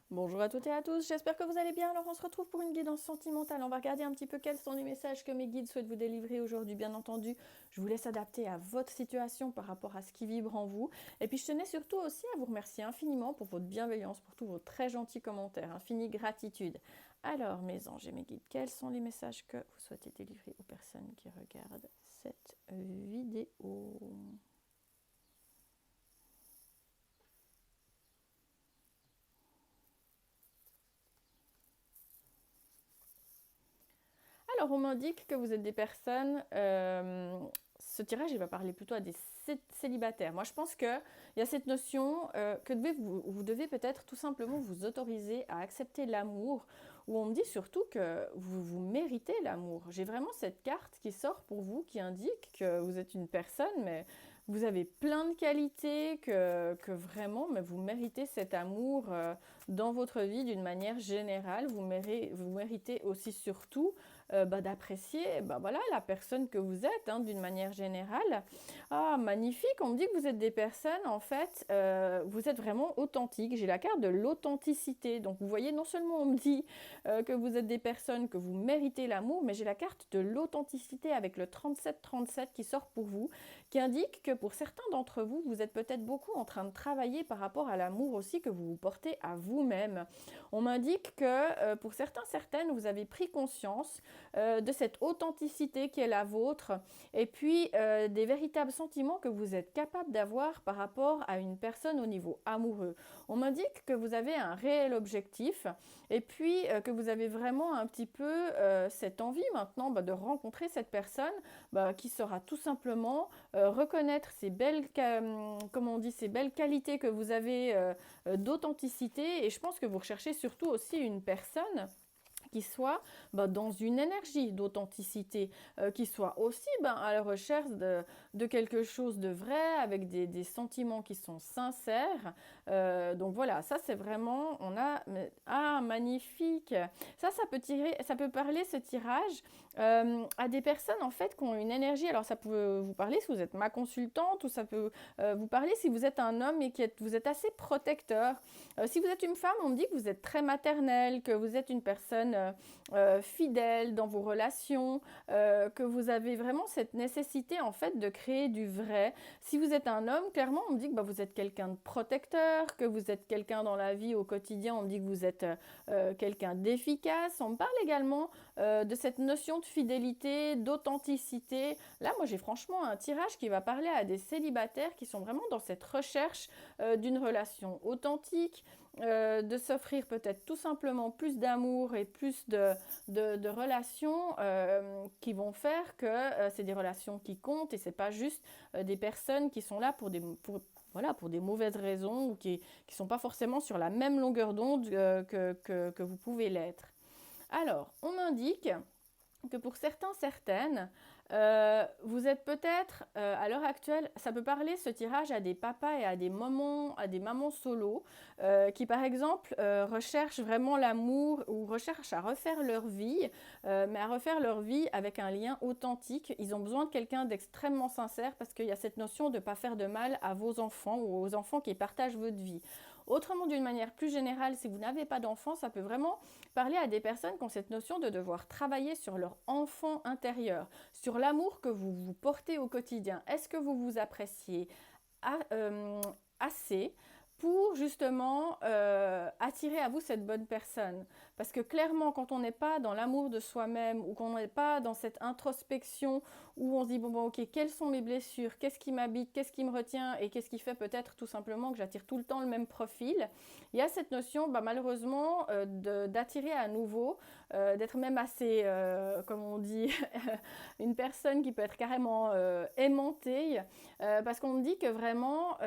Bonjour à toutes et à tous, j'espère que vous allez bien. Alors on se retrouve pour une guidance sentimentale. On va regarder un petit peu quels sont les messages que mes guides souhaitent vous délivrer aujourd'hui. Bien entendu, je vous laisse adapter à votre situation par rapport à ce qui vibre en vous. Et puis je tenais surtout aussi à vous remercier infiniment pour votre bienveillance, pour tous vos très gentils commentaires. Infinie gratitude. Alors mes anges et mes guides, quels sont les messages que vous souhaitez délivrer aux personnes qui regardent cette vidéo? Alors, on m'indique que vous êtes des personnes. Ce tirage, il va parler plutôt à des célibataires. Moi, je pense qu'il y a cette notion que vous devez peut-être tout simplement vous autoriser à accepter l'amour, où on me dit surtout que vous méritez l'amour. J'ai vraiment cette carte qui sort pour vous, qui indique que vous êtes une personne, mais vous avez plein de qualités, que vraiment, mais vous méritez cet amour dans votre vie d'une manière générale. Vous méritez aussi surtout d'apprécier voilà, la personne que vous êtes d'une manière générale. Ah, magnifique, on me dit que vous êtes des personnes, en fait, vous êtes vraiment authentiques. J'ai la carte de l'authenticité. Donc vous voyez, non seulement on me dit que vous êtes des personnes, que vous méritez l'amour, mais j'ai la carte de l'authenticité avec le 37-37 qui sort pour vous, qui indique que pour certains d'entre vous, vous êtes peut-être beaucoup en train de travailler par rapport à l'amour aussi que vous vous portez à vous-même. On m'indique que pour certains, certaines, vous avez pris conscience de cette authenticité qui est la vôtre et puis des véritables sentiments que vous êtes capable d'avoir par rapport à une personne au niveau amoureux. On m'indique que vous avez un réel objectif et puis que vous avez vraiment un petit peu cette envie maintenant de rencontrer cette personne qui sera tout simplement reconnaître ces belles, comment on dit, ces belles qualités que vous avez d'authenticité, et je pense que vous recherchez surtout aussi une personne qui soit dans une énergie d'authenticité, qui soit aussi à la recherche de quelque chose de vrai, avec des sentiments qui sont sincères. Donc voilà, ça c'est vraiment, on a, ah magnifique, ça peut tirer, ça peut parler ce tirage à des personnes en fait qui ont une énergie. Alors ça peut vous parler si vous êtes ma consultante, ou ça peut vous parler si vous êtes un homme et vous êtes assez protecteur. Si vous êtes une femme, on me dit que vous êtes très maternelle, que vous êtes une personne fidèle dans vos relations, que vous avez vraiment cette nécessité en fait de créer du vrai. Si vous êtes un homme, clairement on me dit que vous êtes quelqu'un de protecteur, que vous êtes quelqu'un dans la vie au quotidien, on me dit que vous êtes quelqu'un d'efficace. On me parle également de cette notion de fidélité, d'authenticité. Là moi j'ai franchement un tirage qui va parler à des célibataires qui sont vraiment dans cette recherche d'une relation authentique, de s'offrir peut-être tout simplement plus d'amour et plus de relations qui vont faire que c'est des relations qui comptent, et c'est pas juste des personnes qui sont là pour des mauvaises raisons, ou qui sont pas forcément sur la même longueur d'onde que vous pouvez l'être. Alors, on m'indique que pour certains, certaines, vous êtes peut-être, à l'heure actuelle, ça peut parler ce tirage à des papas et à des mamans solo, qui par exemple recherchent vraiment l'amour, ou recherchent à refaire leur vie, mais à refaire leur vie avec un lien authentique. Ils ont besoin de quelqu'un d'extrêmement sincère, parce qu'il y a cette notion de ne pas faire de mal à vos enfants ou aux enfants qui partagent votre vie. Autrement, d'une manière plus générale, si vous n'avez pas d'enfants, ça peut vraiment parler à des personnes qui ont cette notion de devoir travailler sur leur enfant intérieur, sur l'amour que vous vous portez au quotidien. Est-ce que vous vous appréciez assez pour justement attirer à vous cette bonne personne? Parce que clairement, quand on n'est pas dans l'amour de soi-même, ou qu'on n'est pas dans cette introspection où on se dit bon ok, quelles sont mes blessures, qu'est-ce qui m'habite, qu'est-ce qui me retient, et qu'est-ce qui fait peut-être tout simplement que j'attire tout le temps le même profil, il y a cette notion malheureusement d'attirer à nouveau, d'être même assez, comme on dit, une personne qui peut être carrément aimantée, parce qu'on me dit que vraiment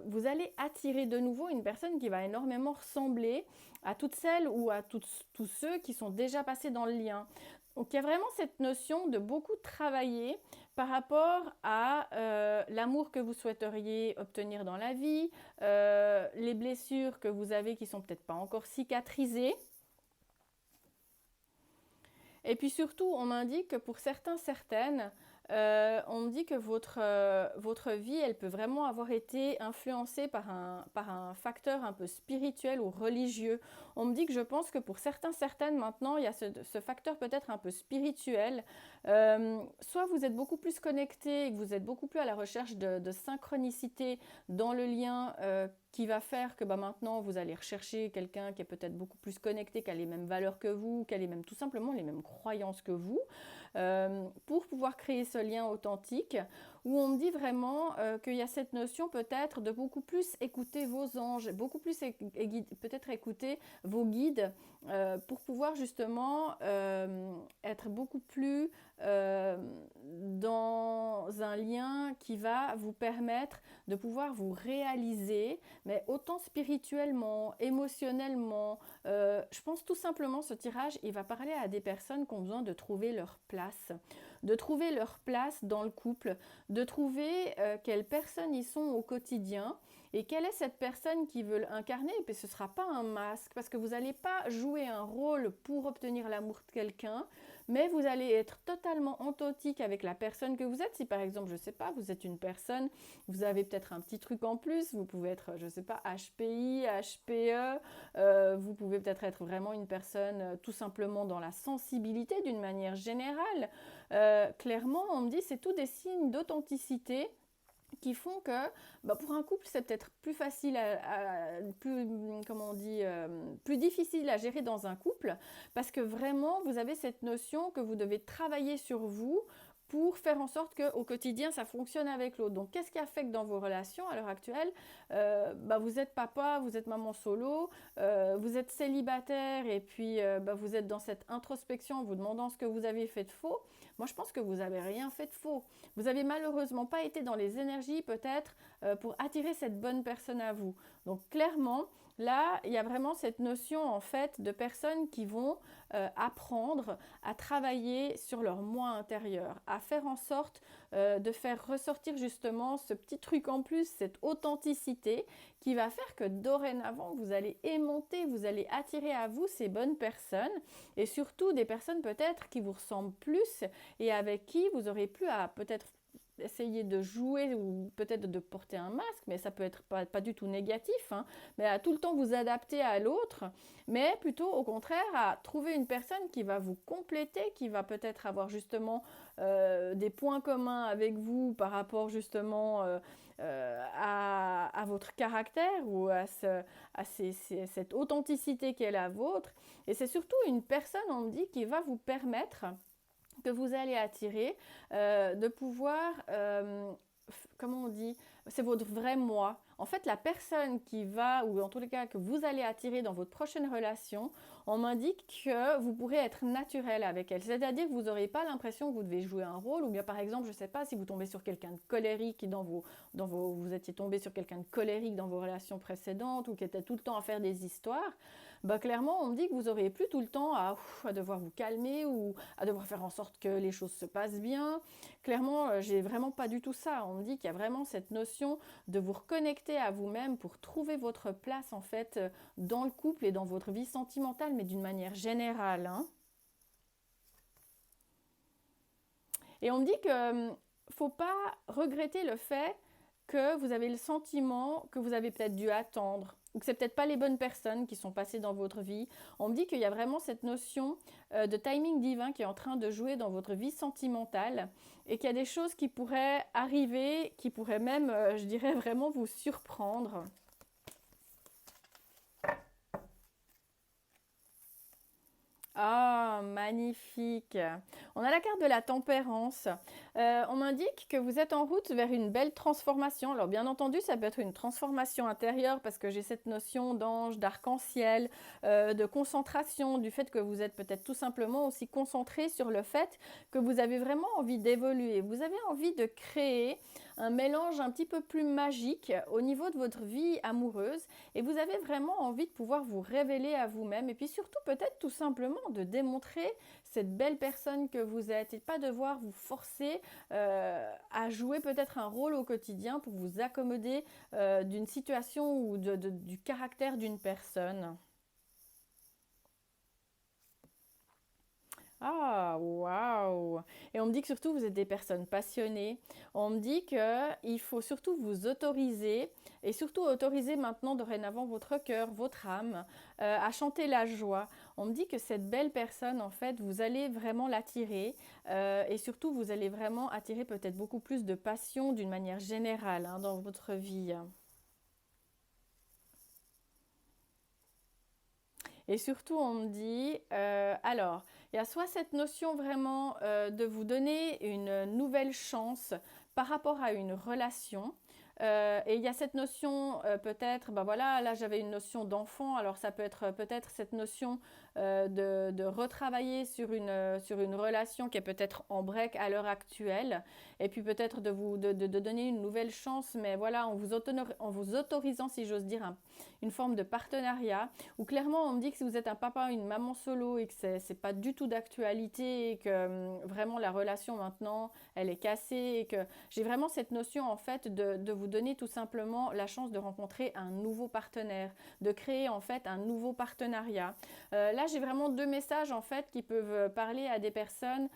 vous allez attirer de nouveau une personne qui va énormément ressembler à toutes celles ou à tous ceux qui sont déjà passés dans le lien. Donc il y a vraiment cette notion de beaucoup travailler par rapport à l'amour que vous souhaiteriez obtenir dans la vie, les blessures que vous avez qui sont peut-être pas encore cicatrisées. Et puis surtout, on m'indique que pour certains, certaines, On me dit que votre vie, elle peut vraiment avoir été influencée par un facteur un peu spirituel ou religieux. On me dit que je pense que pour certains, certaines, maintenant, il y a ce facteur peut-être un peu spirituel. Soit vous êtes beaucoup plus connecté et que vous êtes beaucoup plus à la recherche de synchronicité dans le lien qui va faire que bah, maintenant vous allez rechercher quelqu'un qui est peut-être beaucoup plus connecté, qui a les mêmes valeurs que vous, qui a les mêmes, tout simplement les mêmes croyances que vous, pour pouvoir créer ce lien authentique, où on me dit vraiment qu'il y a cette notion peut-être de beaucoup plus écouter vos anges, beaucoup plus peut-être écouter vos guides, pour pouvoir justement être beaucoup plus dans un lien qui va vous permettre de pouvoir vous réaliser, mais autant spirituellement, émotionnellement. Je pense tout simplement ce tirage, il va parler à des personnes qui ont besoin de trouver leur place. De trouver leur place dans le couple, de trouver quelles personnes ils sont au quotidien et quelle est cette personne qu'ils veulent incarner. Et puis ce ne sera pas un masque, parce que vous n'allez pas jouer un rôle pour obtenir l'amour de quelqu'un, mais vous allez être totalement authentique avec la personne que vous êtes. Si par exemple, je ne sais pas, vous êtes une personne, vous avez peut-être un petit truc en plus, vous pouvez être, je ne sais pas, HPI, HPE, vous pouvez peut-être être vraiment une personne tout simplement dans la sensibilité d'une manière générale. Clairement, on me dit c'est tous des signes d'authenticité qui font que bah, pour un couple c'est peut-être plus facile plus comment on dit plus difficile à gérer dans un couple, parce que vraiment vous avez cette notion que vous devez travailler sur vous pour faire en sorte qu'au quotidien ça fonctionne avec l'autre. Donc qu'est-ce qui a fait que dans vos relations à l'heure actuelle, bah, vous êtes papa, vous êtes maman solo, vous êtes célibataire et puis bah, vous êtes dans cette introspection en vous demandant ce que vous avez fait de faux. Moi je pense que vous n'avez rien fait de faux. Vous avez malheureusement pas été dans les énergies peut-être pour attirer cette bonne personne à vous. Donc clairement, là, il y a vraiment cette notion en fait de personnes qui vont apprendre à travailler sur leur moi intérieur, à faire en sorte de faire ressortir justement ce petit truc en plus, cette authenticité qui va faire que dorénavant, vous allez aimanter, vous allez attirer à vous ces bonnes personnes et surtout des personnes peut-être qui vous ressemblent plus et avec qui vous aurez pu à peut-être essayer de jouer ou peut-être de porter un masque, mais ça peut être pas du tout négatif, hein, mais à tout le temps vous adapter à l'autre, mais plutôt au contraire à trouver une personne qui va vous compléter, qui va peut-être avoir justement des points communs avec vous par rapport justement à votre caractère ou cette authenticité qui est la vôtre. Et c'est surtout une personne, on me dit, qui va vous permettre que vous allez attirer, de pouvoir, comment on dit, c'est votre vrai moi. En fait, la personne qui va, ou en tous les cas que vous allez attirer dans votre prochaine relation, on m'indique que vous pourrez être naturel avec elle. C'est-à-dire que vous n'aurez pas l'impression que vous devez jouer un rôle, ou bien par exemple, je ne sais pas, si vous tombez sur quelqu'un de colérique vous étiez tombé sur quelqu'un de colérique dans vos relations précédentes, ou qui était tout le temps à faire des histoires, bah clairement, on me dit que vous n'aurez plus tout le temps à devoir vous calmer ou à devoir faire en sorte que les choses se passent bien. Clairement, j'ai vraiment pas du tout ça. On me dit qu'il y a vraiment cette notion de vous reconnecter à vous-même pour trouver votre place en fait dans le couple et dans votre vie sentimentale, mais d'une manière générale, hein. Et on me dit que faut pas regretter le fait que vous avez le sentiment que vous avez peut-être dû attendre ou que c'est peut-être pas les bonnes personnes qui sont passées dans votre vie. On me dit qu'il y a vraiment cette notion de timing divin qui est en train de jouer dans votre vie sentimentale et qu'il y a des choses qui pourraient arriver, qui pourraient même, je dirais, vraiment vous surprendre. Ah, magnifique. On a la carte de la tempérance. On m'indique que vous êtes en route vers une belle transformation. Alors bien entendu, ça peut être une transformation intérieure parce que j'ai cette notion d'ange, d'arc-en-ciel, de concentration, du fait que vous êtes peut-être tout simplement aussi concentré sur le fait que vous avez vraiment envie d'évoluer. Vous avez envie de créer un mélange un petit peu plus magique au niveau de votre vie amoureuse et vous avez vraiment envie de pouvoir vous révéler à vous-même et puis surtout peut-être tout simplement de démontrer cette belle personne que vous êtes et pas devoir vous forcer à jouer peut-être un rôle au quotidien pour vous accommoder d'une situation ou du caractère d'une personne. Ah, waouh! Et on me dit que surtout vous êtes des personnes passionnées. On me dit que il faut surtout vous autoriser et surtout autoriser maintenant dorénavant votre cœur, votre âme à chanter la joie. On me dit que cette belle personne, en fait, vous allez vraiment l'attirer et surtout vous allez vraiment attirer peut-être beaucoup plus de passion d'une manière générale hein, dans votre vie. Et surtout, on me dit, alors, il y a soit cette notion vraiment de vous donner une nouvelle chance par rapport à une relation. Et il y a cette notion peut-être, ben voilà, là j'avais une notion d'enfant, alors ça peut être peut-être cette notion de retravailler sur une relation qui est peut-être en break à l'heure actuelle, et puis peut-être de donner une nouvelle chance, mais voilà, en vous autorisant, si j'ose dire, une forme de partenariat où clairement on me dit que si vous êtes un papa ou une maman solo et que c'est pas du tout d'actualité et que vraiment la relation maintenant elle est cassée et que j'ai vraiment cette notion en fait de vous donner tout simplement la chance de rencontrer un nouveau partenaire, de créer en fait un nouveau partenariat. Là j'ai vraiment deux messages en fait qui peuvent parler à des personnes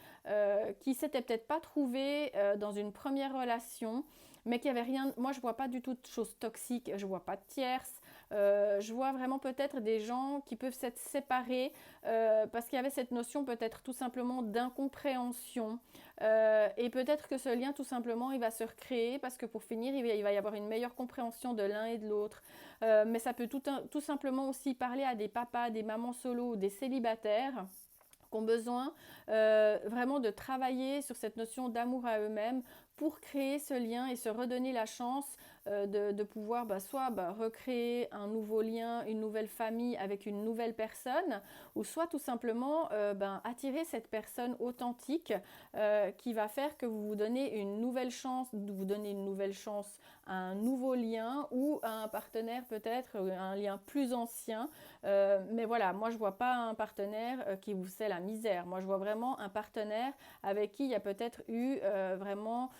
qui s'étaient peut-être pas trouvées dans une première relation mais qui avait rien. Moi, je vois pas du tout de choses toxiques. Je vois pas de tierces. Je vois vraiment peut-être des gens qui peuvent s'être séparés parce qu'il y avait cette notion peut-être tout simplement d'incompréhension. Et peut-être que ce lien tout simplement il va se recréer parce que pour finir il va y avoir une meilleure compréhension de l'un et de l'autre. Mais ça peut tout simplement aussi parler à des papas, des mamans solo ou des célibataires qui ont besoin vraiment de travailler sur cette notion d'amour à eux-mêmes pour créer ce lien et se redonner la chance de pouvoir soit recréer un nouveau lien, une nouvelle famille avec une nouvelle personne, ou soit tout simplement attirer cette personne authentique qui va faire que vous vous donnez une nouvelle chance, vous donnez une nouvelle chance à un nouveau lien ou à un partenaire peut-être, un lien plus ancien. Mais voilà, moi je vois pas un partenaire qui vous fait la misère. Moi je vois vraiment un partenaire avec qui il y a peut-être eu vraiment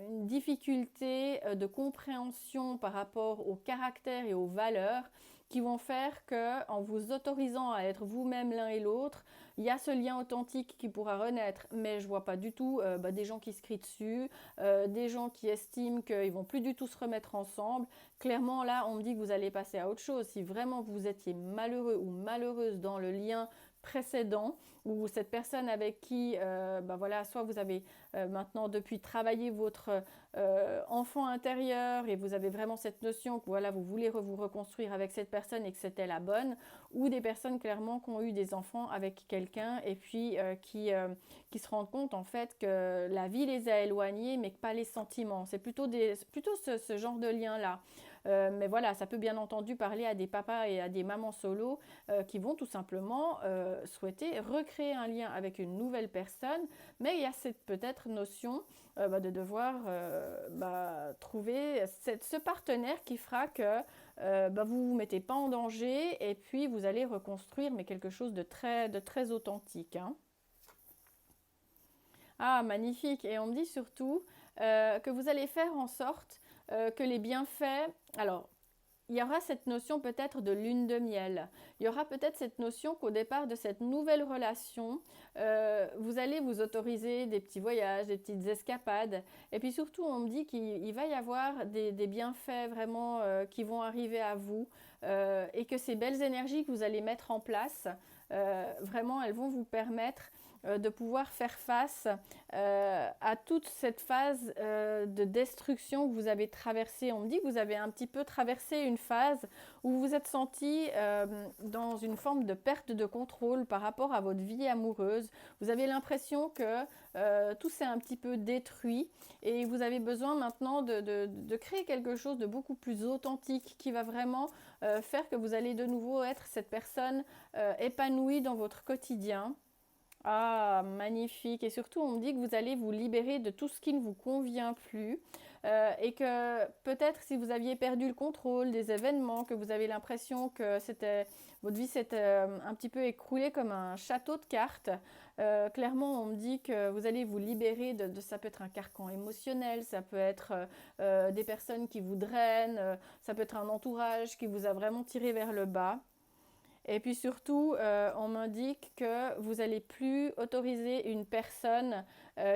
une difficulté de compréhension par rapport au caractère et aux valeurs qui vont faire que, en vous autorisant à être vous-même l'un et l'autre, il y a ce lien authentique qui pourra renaître. Mais je vois pas du tout des gens qui se crient dessus, des gens qui estiment qu'ils vont plus du tout se remettre ensemble. Clairement, là, on me dit que vous allez passer à autre chose. Si vraiment vous étiez malheureux ou malheureuse dans le lien précédent, ou cette personne avec qui, voilà, soit vous avez maintenant depuis travaillé votre enfant intérieur et vous avez vraiment cette notion que voilà, vous voulez vous reconstruire avec cette personne et que c'était la bonne, ou des personnes clairement qui ont eu des enfants avec quelqu'un et puis qui se rendent compte en fait que la vie les a éloignés mais que pas les sentiments. C'est plutôt ce genre de lien-là. Mais voilà, ça peut bien entendu parler à des papas et à des mamans solo qui vont tout simplement souhaiter recréer un lien avec une nouvelle personne, mais il y a cette peut-être notion de devoir trouver ce partenaire qui fera que vous ne vous mettez pas en danger et puis vous allez reconstruire mais quelque chose de très authentique. Hein. Ah, magnifique. Et on me dit surtout que vous allez faire en sorte que les bienfaits... Alors, il y aura cette notion peut-être de lune de miel. Il y aura peut-être cette notion qu'au départ de cette nouvelle relation, vous allez vous autoriser des petits voyages, des petites escapades. Et puis surtout, on me dit qu'il va y avoir des bienfaits vraiment qui vont arriver à vous et que ces belles énergies que vous allez mettre en place, vraiment, elles vont vous permettre de pouvoir faire face à toute cette phase de destruction que vous avez traversée. On me dit que vous avez un petit peu traversé une phase où vous vous êtes senti dans une forme de perte de contrôle par rapport à votre vie amoureuse. Vous avez l'impression que tout s'est un petit peu détruit et vous avez besoin maintenant de créer quelque chose de beaucoup plus authentique qui va vraiment faire que vous allez de nouveau être cette personne épanouie dans votre quotidien. Ah, magnifique. Et surtout, on me dit que vous allez vous libérer de tout ce qui ne vous convient plus et que peut-être si vous aviez perdu le contrôle des événements, que vous avez l'impression que votre vie s'était un petit peu écroulée comme un château de cartes, clairement, on me dit que vous allez vous libérer ça peut être un carcan émotionnel, ça peut être des personnes qui vous drainent, ça peut être un entourage qui vous a vraiment tiré vers le bas. Et puis surtout, on m'indique que vous n'allez plus autoriser une personne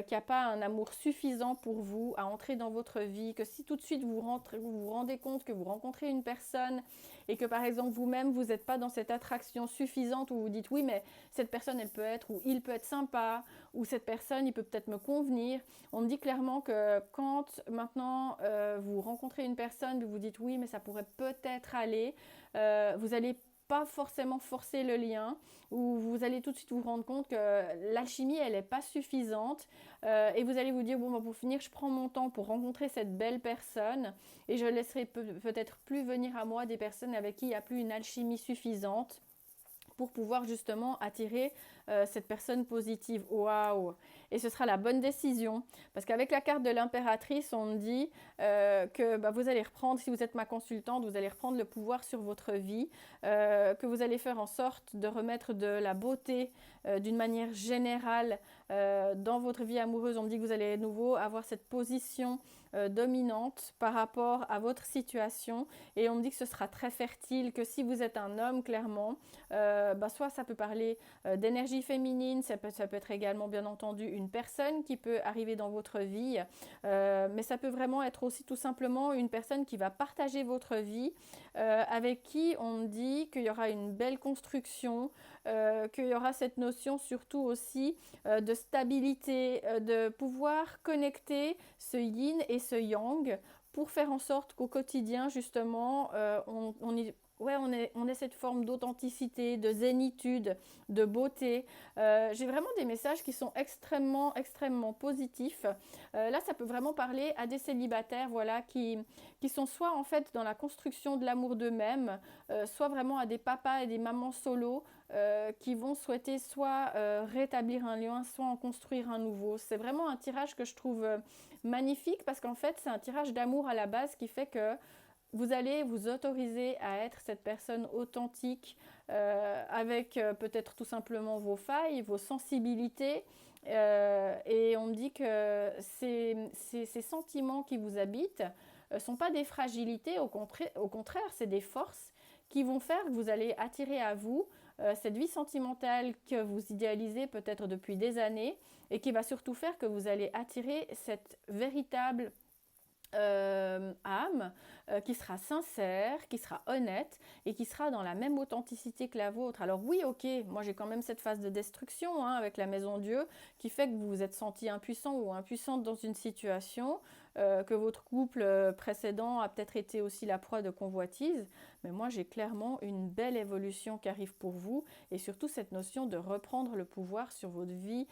qui n'a pas un amour suffisant pour vous à entrer dans votre vie, que si tout de suite vous vous rendez compte que vous rencontrez une personne et que par exemple vous-même vous n'êtes pas dans cette attraction suffisante où vous dites oui mais cette personne elle peut être ou il peut être sympa ou cette personne il peut peut-être me convenir. On me dit clairement que quand maintenant vous rencontrez une personne, vous dites oui mais ça pourrait peut-être aller, vous allez pas forcément forcer le lien, où vous allez tout de suite vous rendre compte que l'alchimie, elle n'est pas suffisante, et vous allez vous dire, bon, bah, pour finir, je prends mon temps pour rencontrer cette belle personne, et je laisserai peut-être plus venir à moi des personnes avec qui il n'y a plus une alchimie suffisante pour pouvoir justement attirer cette personne positive. Waouh! Et ce sera la bonne décision. Parce qu'avec la carte de l'impératrice, on me dit que bah, vous allez reprendre, si vous êtes ma consultante, vous allez reprendre le pouvoir sur votre vie, que vous allez faire en sorte de remettre de la beauté d'une manière générale dans votre vie amoureuse. On me dit que vous allez à nouveau avoir cette position dominante par rapport à votre situation et on me dit que ce sera très fertile, que si vous êtes un homme clairement, bah, soit ça peut parler d'énergie féminine, ça peut être également bien entendu une personne qui peut arriver dans votre vie, mais ça peut vraiment être aussi tout simplement une personne qui va partager votre vie, avec qui on me dit qu'il y aura une belle construction, qu'il y aura cette notion surtout aussi de stabilité, de pouvoir connecter ce yin et ce yang pour faire en sorte qu'au quotidien justement on ait cette forme d'authenticité, de zénitude, de beauté. J'ai vraiment des messages qui sont extrêmement, extrêmement positifs. Là, ça peut vraiment parler à des célibataires, voilà, qui sont soit en fait dans la construction de l'amour d'eux-mêmes, soit vraiment à des papas et des mamans solos qui vont souhaiter soit rétablir un lien, soit en construire un nouveau. C'est vraiment un tirage que je trouve magnifique parce qu'en fait, c'est un tirage d'amour à la base qui fait que vous allez vous autoriser à être cette personne authentique avec peut-être tout simplement vos failles, vos sensibilités. Et on me dit que ces sentiments qui vous habitent ne sont pas des fragilités, au contraire, c'est des forces qui vont faire que vous allez attirer à vous cette vie sentimentale que vous idéalisez peut-être depuis des années et qui va surtout faire que vous allez attirer cette véritable âme qui sera sincère, qui sera honnête et qui sera dans la même authenticité que la vôtre. Alors oui, ok, moi j'ai quand même cette phase de destruction hein, avec la maison Dieu qui fait que vous vous êtes senti impuissant ou impuissante dans une situation, que votre couple précédent a peut-être été aussi la proie de convoitise, mais moi j'ai clairement une belle évolution qui arrive pour vous et surtout cette notion de reprendre le pouvoir sur votre vie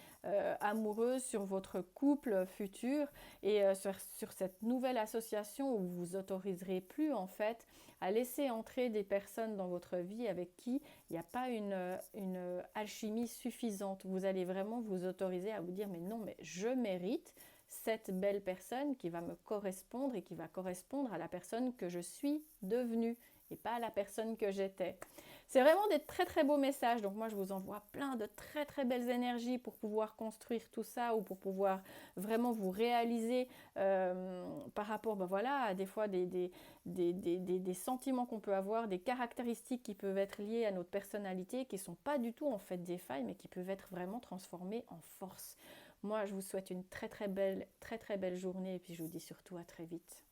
amoureuse, sur votre couple futur et sur cette nouvelle association où vous vous autoriserez plus en fait à laisser entrer des personnes dans votre vie avec qui il n'y a pas une alchimie suffisante. Vous allez vraiment vous autoriser à vous dire mais non, mais je mérite cette belle personne qui va me correspondre et qui va correspondre à la personne que je suis devenue et pas à la personne que j'étais. C'est vraiment des très très beaux messages, donc moi je vous envoie plein de très très belles énergies pour pouvoir construire tout ça ou pour pouvoir vraiment vous réaliser par rapport ben voilà, à des fois des sentiments qu'on peut avoir, des caractéristiques qui peuvent être liées à notre personnalité, qui ne sont pas du tout en fait des failles, mais qui peuvent être vraiment transformées en force. Moi je vous souhaite une très très belle journée et puis je vous dis surtout à très vite.